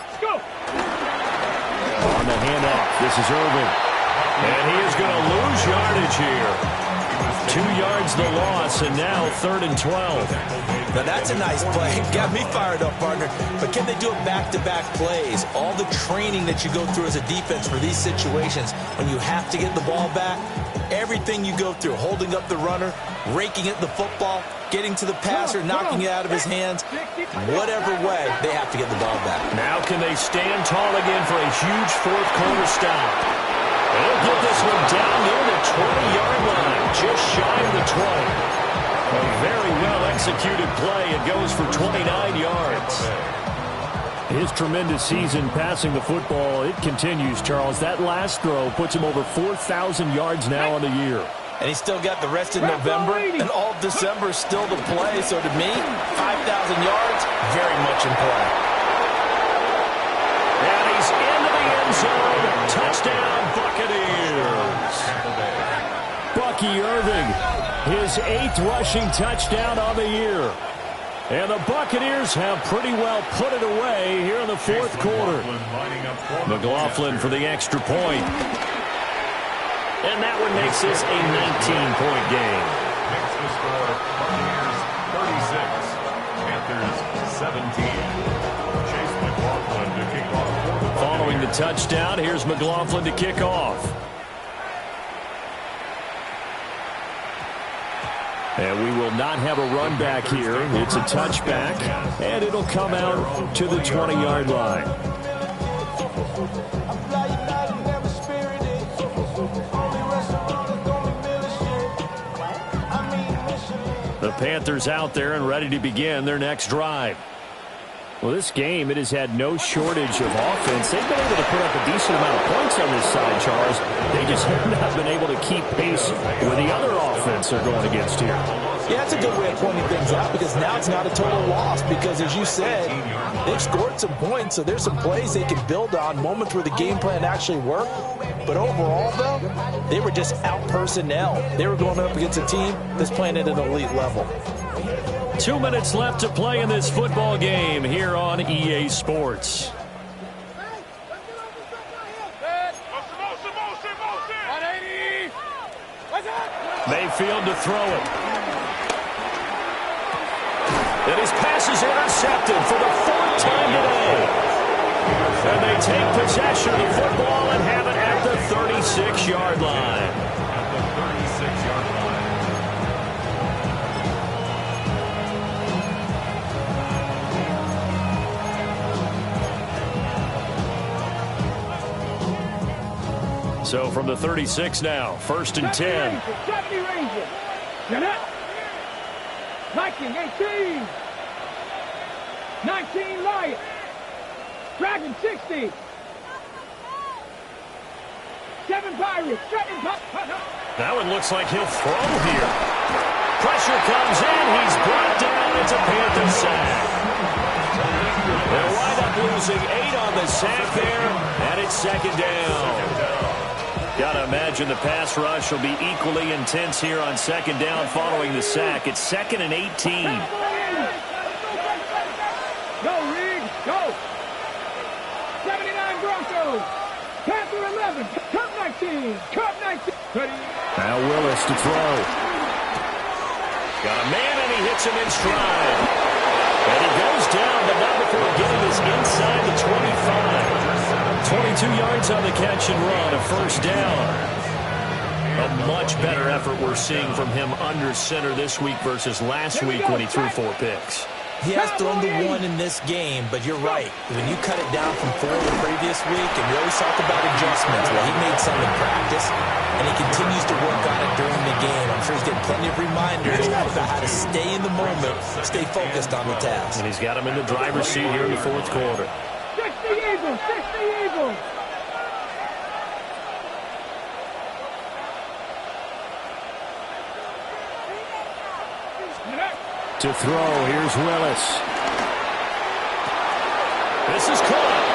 Let's go. On the handoff, this is Irving. And he is going to lose yardage here. 2 yards the loss, and now 3rd and 12. Now that's a nice play. Got me fired up, partner. But can they do it back-to-back plays? All the training that you go through as a defense for these situations, when you have to get the ball back, everything you go through, holding up the runner, raking at the football, getting to the passer, knocking it out of his hands, whatever way, they have to get the ball back. Now can they stand tall again for a huge fourth quarter stop? They'll get this one down near the 20-yard line, just shy of the 20. A very well-executed play. It goes for 29 yards. His tremendous season passing the football, it continues, Charles. That last throw puts him over 4,000 yards now on the year. And he's still got the rest of November and all of December still to play. So to me, 5,000 yards, very much in play. And he's into the end zone. Touchdown, Buccaneers. Bucky Irving, his 8th rushing touchdown on the year. And the Buccaneers have pretty well put it away here in the fourth quarter. McLaughlin for the extra point. And that one makes this a 19-point game. Makes the score Buccaneers 36, Panthers 17. Chase McLaughlin to kick off. Following the touchdown, here's McLaughlin to kick off. And we will not have a run back here. It's a touchback, and it'll come out to the 20-yard line. The Panthers out there and ready to begin their next drive. Well, this game, it has had no shortage of offense. They've been able to put up a decent amount of points on this side, Charles. They just have not been able to keep pace with the other offense they're going against here. Yeah, that's a good way of pointing things out because now it's not a total loss because, as you said, they've scored some points, so there's some plays they can build on, moments where the game plan actually worked. But overall, though, they were just out-personnel. They were going up against a team that's playing at an elite level. 2 minutes left to play in this football game here on EA Sports. Mayfield to throw it. And he's past This is intercepted for the 4th time today. And they take possession of the football and have it at the 36-yard line. At the 36-yard line. So from the 36 now, 1st and 10. 70 Rangers. Jeanette. Viking 18. 19 Lions. Dragon 60. 7 Pirates. 7 Pirates. That one looks like he'll throw here. Pressure comes in. He's brought down. It's a Panther sack. They'll wind up losing 8 on the sack there, and it's 2nd down. Got to imagine the pass rush will be equally intense here on 2nd down following the sack. It's 2nd and 18. Go, Reed. Go. 79 Broncos. Panther 11. Cup 19. Cup 19. Now Willis to throw. Got a man, and he hits him in stride. And he goes down, but not before getting us inside the 25. 22 yards on the catch and run, a 1st down. A much better effort we're seeing from him under center this week versus last week when he threw 4 picks. He has thrown the 1 in this game, but you're right. When you cut it down from 4 the previous week, and we always talk about adjustments, well, he made some in practice, and he continues to work on it during the game. I'm sure he's getting plenty of reminders about how to stay in the moment, stay focused on the task. And he's got him in the driver's seat here in the 4th quarter. 60 Eagles. 60 Eagles. To throw, here's Willis. This is caught.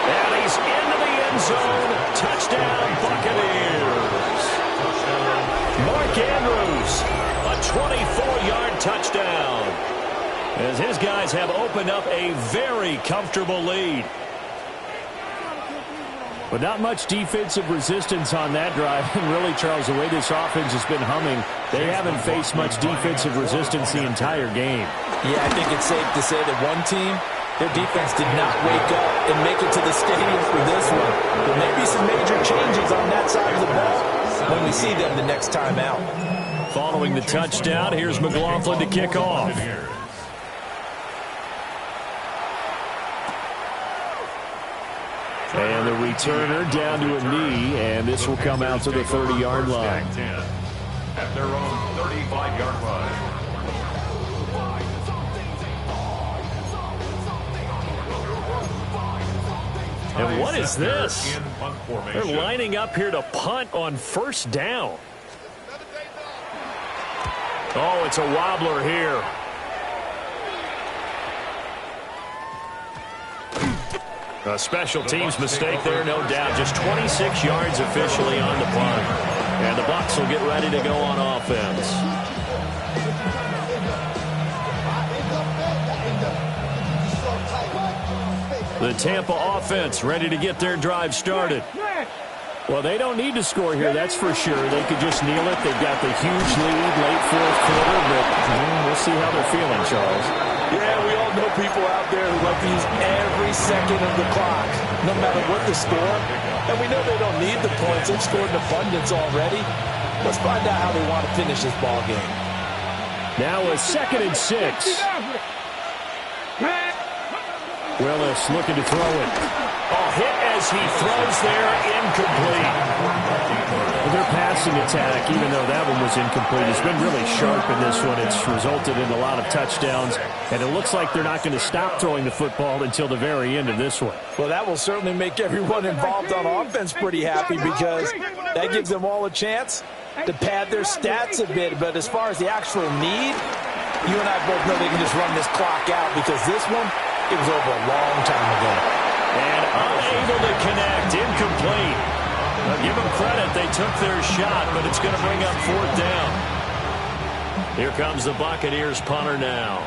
And he's into the end zone. Touchdown, Buccaneers. Mark Andrews, a 24-yard touchdown. As his guys have opened up a very comfortable lead. But not much defensive resistance on that drive. And really, Charles, the way this offense has been humming, they haven't faced much defensive resistance the entire game. Yeah, I think it's safe to say that one team, their defense did not wake up and make it to the stadium for this one. There may be some major changes on that side of the ball when we see them the next time out. Following the touchdown, here's McLaughlin to kick off. And the returner down to a knee, and this will come out to the 30-yard line. At their own 35-yard line. And what is this? In punt They're formation. lining up here to punt on 1st down. Oh, it's a wobbler here. A special teams mistake there, no doubt. Just 26 yards officially on the punt. And the Bucs will get ready to go on offense. The Tampa offense ready to get their drive started. Well, they don't need to score here, that's for sure. They could just kneel it. They've got the huge lead, late 4th quarter, but we'll see how they're feeling, Charles. Yeah, we all know people out there who like to use every second of the clock, no matter what the score. And we know they don't need the points. They've scored in abundance already. Let's find out how they want to finish this ball game. Now a 2nd and 6. Willis looking to throw it. Oh, hit as he throws there, incomplete. Their passing attack, even though that one was incomplete, has been really sharp in this one. It's resulted in a lot of touchdowns, and it looks like they're not going to stop throwing the football until the very end of this one. Well, that will certainly make everyone involved on offense pretty happy because that gives them all a chance to pad their stats a bit. But as far as the actual need, you and I both know they can just run this clock out because this one, it was over a long time ago. And unable to connect, incomplete. Now, give them credit, they took their shot, but it's going to bring up 4th down. Here comes the Buccaneers punter now.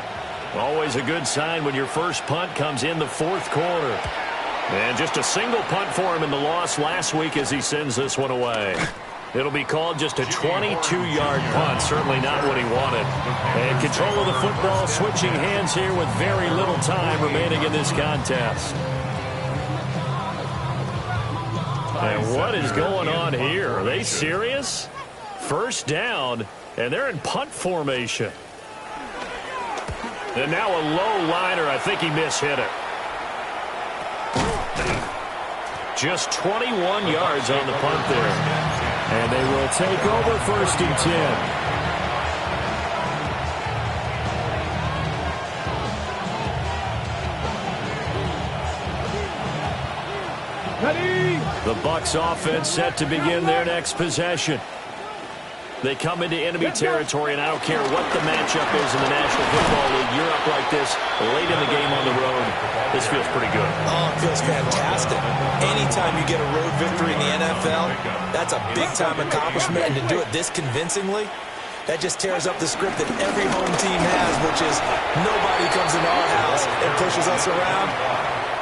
Always a good sign when your first punt comes in the 4th quarter. And just a single punt for him in the loss last week as he sends this one away. It'll be called just a 22-yard punt. Certainly not what he wanted. And control of the football switching hands here with very little time remaining in this contest. And what is going on here? Are they serious? First down, and they're in punt formation. And now a low liner. I think he mishit it. Just 21 yards on the punt there. And they will take over 1st and 10. Ready? The Bucs offense set to begin their next possession. They come into enemy territory, and I don't care what the matchup is in the National Football League. You're up like this late in the game on the road. This feels pretty good. Oh, it feels fantastic. Anytime you get a road victory in the NFL, that's a big-time accomplishment. And to do it this convincingly, that just tears up the script that every home team has, which is nobody comes into our house and pushes us around.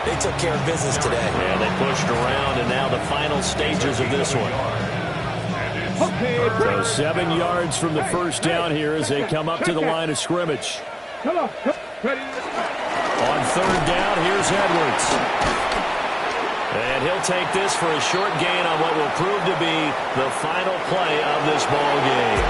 They took care of business today. And they pushed around, and now the final stages of this one. So 7 yards from the first down here as they come up to the line of scrimmage. Come on. Ready? On 3rd down, here's Edwards. And he'll take this for a short gain on what will prove to be the final play of this ball game.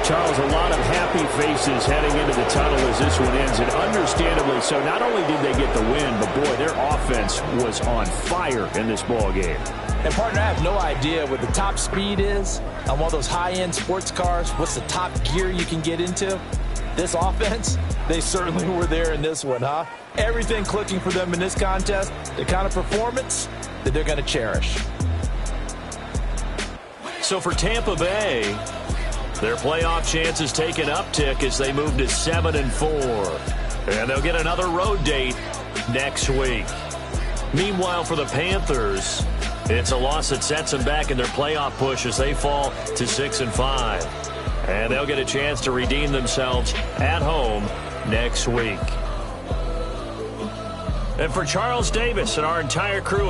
Charles, a lot of happy faces heading into the tunnel as this one ends, and understandably so. Not only did they get the win, but boy, their offense was on fire in this ball game. And, partner, I have no idea what the top speed is on one of those high-end sports cars. What's the top gear you can get into? This offense, they certainly were there in this one, huh? Everything clicking for them in this contest, the kind of performance that they're going to cherish. So for Tampa Bay, their playoff chances take an uptick as they move to 7-4. And they'll get another road date next week. Meanwhile, for the Panthers, it's a loss that sets them back in their playoff push as they fall to 6-5. And they'll get a chance to redeem themselves at home next week. And for Charles Davis and our entire crew,